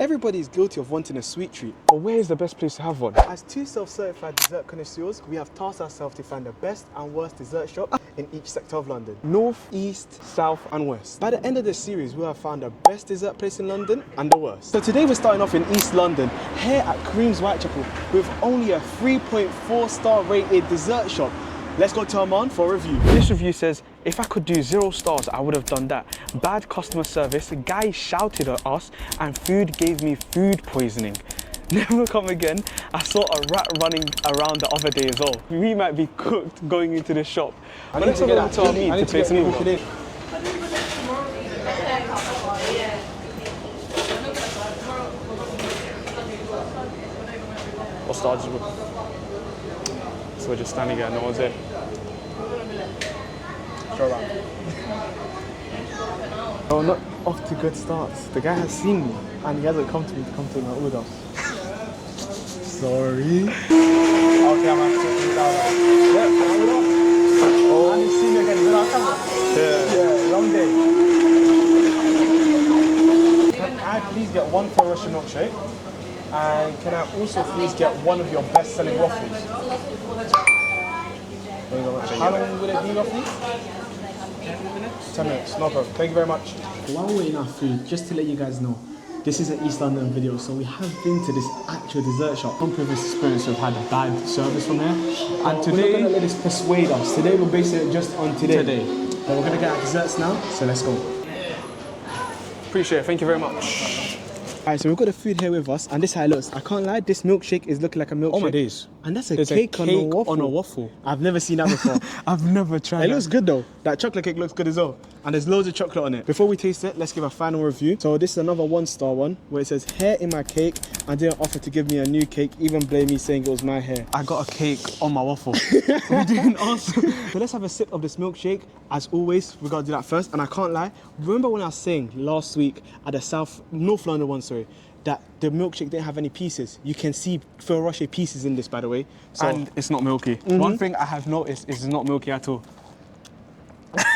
Everybody is guilty of wanting a sweet treat. But where is the best place to have one? As two self-certified dessert connoisseurs, we have tasked ourselves to find the best and worst dessert shop in each sector of London. North, East, South and West. By the end of this series, we'll have found the best dessert place in London and the worst. So today we're starting off in East London, here at Creams Whitechapel, with only a 3.4 star rated dessert shop. Let's go to Armand for a review. This review says, if I could do 0 stars, I would have done that. Bad customer service, guy shouted at us, and food gave me food poisoning. Never come again. I saw a rat running around the other day as well. We might be cooked going into the shop. But let's have a look to our meat to place an order. What stars? So we're just standing here, no one's here. Oh, not off to good starts. The guy has seen me and he hasn't come to me to come take my order. Sorry. Okay, I'm actually down. Oh, and he's seen me again. Yeah, long day. Can I please get one Ferrero Rocher milkshake? And can I also please get one of your best-selling waffles? How long will it be roughly? 10 minutes, no problem. Thank you very much. While we're waiting our food, just to let you guys know, this is an East London video, so we have been to this actual dessert shop. Some previous experience we've had bad service from there. And today, we're not gonna let this persuade us. Today we're basing it just on today. But we're gonna get our desserts now, so let's go. Appreciate it, thank you very much. Alright, so we've got the food here with us, and this is how it looks. I can't lie, this milkshake is looking like a milkshake. Oh my days. And that's a cake on a waffle. I've never seen that before. I've never tried it. It looks good though. That chocolate cake looks good as well. And there's loads of chocolate on it. Before we taste it, let's give a final review. So this is another 1-star one, where it says, hair in my cake, and didn't offer to give me a new cake, even blame me saying it was my hair. I got a cake on my waffle. We didn't ask. So let's have a sip of this milkshake. As always, we gotta do that first. And I can't lie, remember when I was saying last week at the North London one, sorry, that the milkshake didn't have any pieces. You can see Ferrero Rocher pieces in this, by the way. So, and it's not milky. One thing I have noticed is it's not milky at all.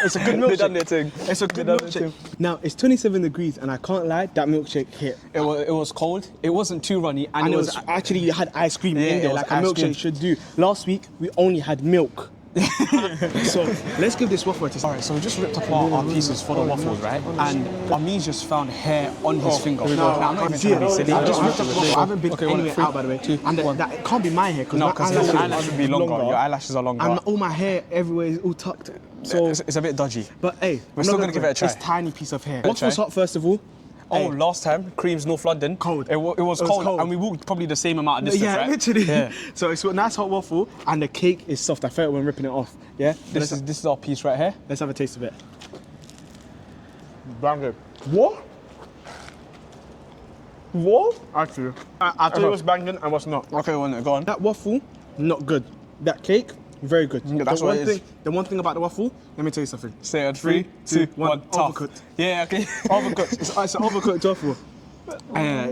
It's a good milkshake. They done their thing. It's a good milkshake. Now, it's 27 degrees, and I can't lie, that milkshake hit. It was cold, it wasn't too runny, and it was actually, you had ice cream in there, like a milkshake should do. Last week, we only had milk. So let's give this waffle a taste. Alright, so we just ripped up our pieces for the waffles, right? And Amin's just found hair on his finger. No, I'm not even trying to be silly. I just ripped up the waffle. I haven't been anywhere out, by the way. And that it can't be my hair, because your eyelashes would be longer. Your eyelashes are longer. And all my hair everywhere is all tucked. So it's a bit dodgy. But hey, we're still gonna give it a try. It's a tiny pice of hair. Waffles hot first of all. Oh, last time, Creams North London. Cold. It was cold, and we walked probably the same amount of distance, yeah, right? Literally. Yeah. So it's a nice hot waffle, and the cake is soft. I felt it when ripping it off. Yeah. This is our piece right here. Let's have a taste of it. Banging. What? What? Actually, I thought it was banging and was not. Okay, well, go on. That waffle, not good. That cake, very good. Yeah, that's what it is. The one thing about the waffle, let me tell you something. Say it. 3, 2, 1. Tough. Overcooked. Yeah, okay. Overcooked. It's an overcooked waffle.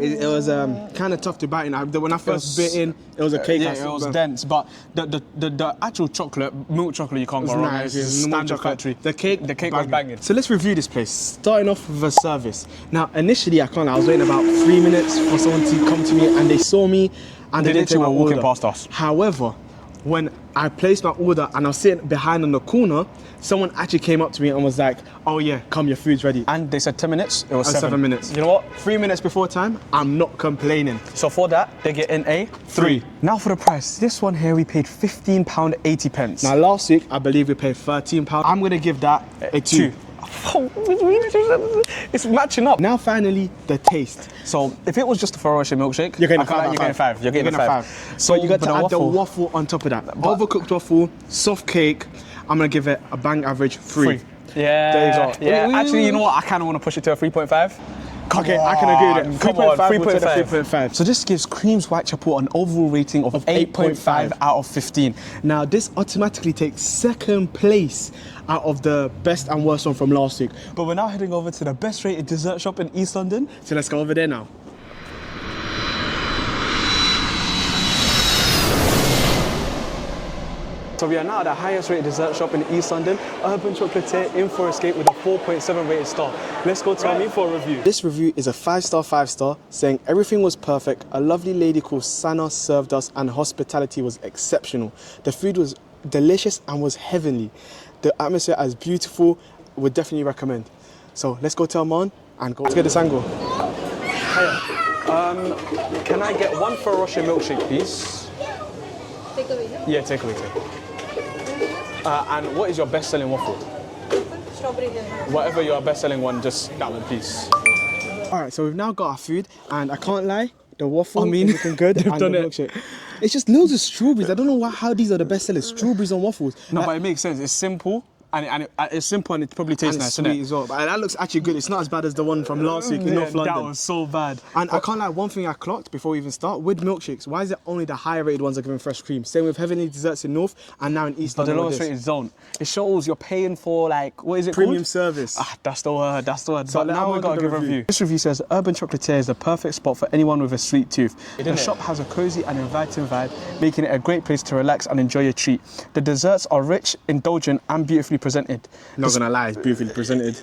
It was kind of tough to bite in. When I first bit in, it was a cake. Yeah, it was dense, but the actual chocolate, milk chocolate, you can't go wrong. Nice, It's standard factory. The cake was banging. So let's review this place. Starting off with the service. Now, initially, I was waiting about 3 minutes for someone to come to me, and they saw me, and they didn't take my order. Walking past us. However, when I placed my order and I was sitting behind in the corner, someone actually came up to me and was like, oh yeah, come, your food's ready. And they said 10 minutes, it was 7 minutes. You know what? 3 minutes before time, I'm not complaining. So for that, they get in a 3. Now for the price. This one here, we paid £15.80. Now last week, I believe we paid £13. I'm gonna give that a 2. It's matching up. Now finally, the taste. So if it was just a Ferrero Rocher milkshake, you're getting a 5. You're getting a 5. So you got to add the waffle on top of that. Overcooked waffle, soft cake. I'm gonna give it a bang average 3. Yeah. There you go. Yeah. Actually, you know what? I kind of want to push it to a 3.5. Okay, I can agree with it. 3.5. So this gives Creams Whitechapel an overall rating of 8.5 out of 15. Now this automatically takes second place out of the best and worst one from last week. But we're now heading over to the best rated dessert shop in East London. So let's go over there now. So we are now at the highest rated dessert shop in East London, Urban Chocolatier in for Escape with a 4.7 rated star. Let's go tell me for a review. This review is a 5-star, saying everything was perfect. A lovely lady called Sana served us and hospitality was exceptional. The food was delicious and was heavenly. The atmosphere is beautiful, would definitely recommend. So let's go tell Mon and go. Let's get this angle. Can I get one Ferrero Rocher milkshake, please? Takeaway, yeah? Yeah, takeaway. And what is your best-selling waffle? Strawberry jam. Whatever your best-selling one, just that one, please. All right, so we've now got our food, and I can't lie, the waffle, I mean, is looking good, they've and done the it. milkshake. It's just loads of strawberries. I don't know how these are the best sellers. Strawberries on waffles. No, but it makes sense. It's simple, and it's simple, and it probably tastes and nice, sweet isn't it? as well. But that looks actually good. It's not as bad as the one from last week in North London. That was so bad. And I can't lie, one thing I clocked before we even start, with milkshakes, why is it only the higher rated ones are giving fresh cream? Same with Heavenly Desserts in North and now in East But the London. lowest with rated this. zone. It shows you're paying for, like, what is it Premium called? service. Ah, that's the word, that's the word. So But now now we're we've got to gonna give a review. review. This review says Urban Chocolatier is the perfect spot for anyone with a sweet tooth. The shop has a cozy and inviting vibe, making it a great place to relax and enjoy a treat. The desserts are rich, indulgent, and beautifully presented. Not gonna lie, it's beautifully presented.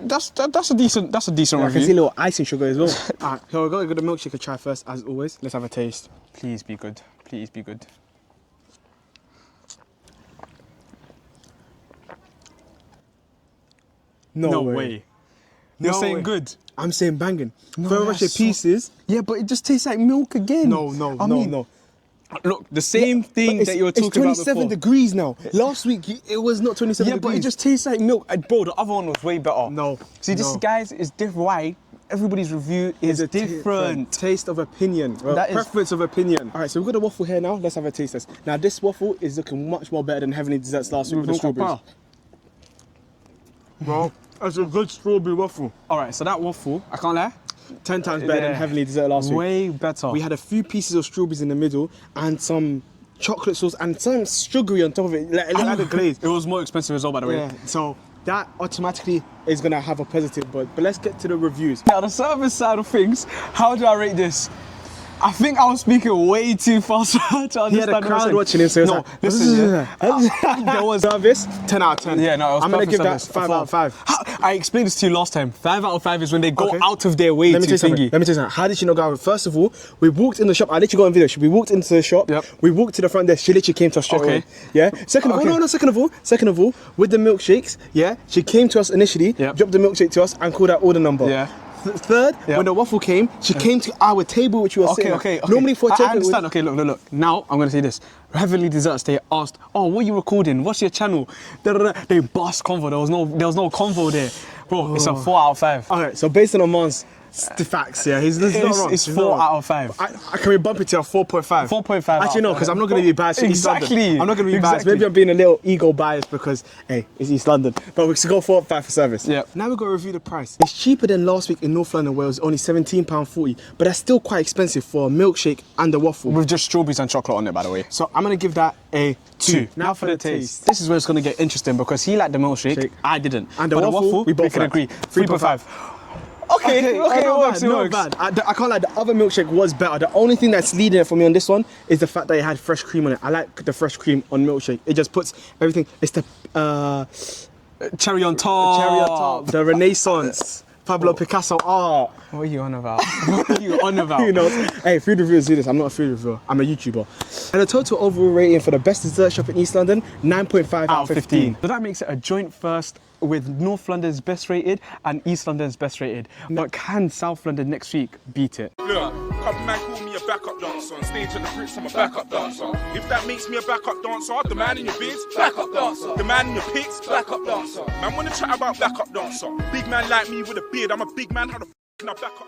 That's a decent I can see a review. little icing sugar as well. Alright, here we go. We've got the milkshake to try first, as always. Let's have a taste. Please be good. Please be good. No way. You're No saying way. good. I'm saying banging. No, Ferrero that's Rocher so- pieces. Yeah, but it just tastes like milk again. No. Look, the same thing that you were talking It's 27 about before. degrees now. Last week it was not 27 Yeah, degrees. but it just tastes like milk. Bro, the other one was way better. No, See, this, no. guys, is different. Why? Everybody's review is It's a different. taste of opinion. Well, That is- preference of opinion. All right, so we've got a waffle here now. Let's have a taste test. Now, this waffle is looking much more better than Heavenly Desserts last week with the strawberries. Bro, that's a good strawberry waffle. All right, so that waffle, I can't lie, 10 times better than Yeah. Heavenly Dessert last week. way better. We had a few pieces of strawberries in the middle and some chocolate sauce and some sugary on top of it. Like, it had a glaze. It was more expensive as well, by the way. Yeah, so that automatically is gonna have a positive, but let's get to the reviews. Now, the service side of things, how do I rate this? I think I was speaking way too fast to understand. He had a what I'm crowd saying. watching him, so it's no, like, listen, yeah. there was service, 10 out of 10. Yeah, no, it was I'm gonna perfect give that service. 5 out of 5. I explained this to you last time. 5 out of 5 is when they go Okay. out of their way Let me to tell you something. thingy. Let me tell you something. How did she not go out? First of all, we walked in the shop. I literally got on video. We walked into the shop. Yep. We walked to the front desk. She literally came to us straight Okay. away. Yeah. Second of Okay. all, Second of all, with the milkshakes, yeah, she came to us initially, Yep. dropped the milkshake to us, and called out order number. Yeah. Third, Yep. when the waffle came, she came to our table, which we were sitting Okay. at. Normally for I takeaway, understand. Okay, look. Now I'm gonna say this. Heavenly Desserts, they asked, "Oh, what are you recording? What's your channel?" They bust convo. There was no convo there, bro. It's a 4 out of 5. All right. So based on Oman's the facts, yeah, he's not wrong. It's He's 4 not wrong. out of 5. Can we bump it to a 4.5? 4.5 Actually, no, out of because I'm 5. not going to be biased. It's East London. Exactly. I'm not going to be biased. Exactly. Maybe I'm being a little ego biased because, hey, it's East London. But we should go 4.5 for service. Yeah. Now we've got to review the price. It's cheaper than last week in North London, where it was only £17.40. But that's still quite expensive for a milkshake and a waffle. With just strawberries and chocolate on it, by the way. So I'm going to give that a 2. Now for the taste. This is where it's gonna get interesting because he liked the milkshake, Shake. I didn't. And the But waffle, we both can liked. agree. 3.5. Okay, it works. not bad. I can't lie, the other milkshake was better. The only thing that's leading it for me on this one is the fact that it had fresh cream on it. I like the fresh cream on milkshake. It just puts everything. It's the Cherry on top. cherry on top, the Renaissance, Pablo Picasso art. What are you on about? What are you on about? You know, hey, food reviewers do this. I'm not a food reviewer. I'm a YouTuber. And the total overall rating for the best dessert shop in East London, 9.5 out of 15. So that makes it a joint first with North London's best rated and East London's best rated. But can South London next week beat it? Look, couple man call me a backup dancer. On stage at the Brits, I'm a backup dancer. If that makes me a backup dancer, the man in your bids, backup dancer. The man in your pics, backup dancer. Man wanna chat about backup dancer. Big man like me with a beard, I'm a big man, how the f*** can I back up?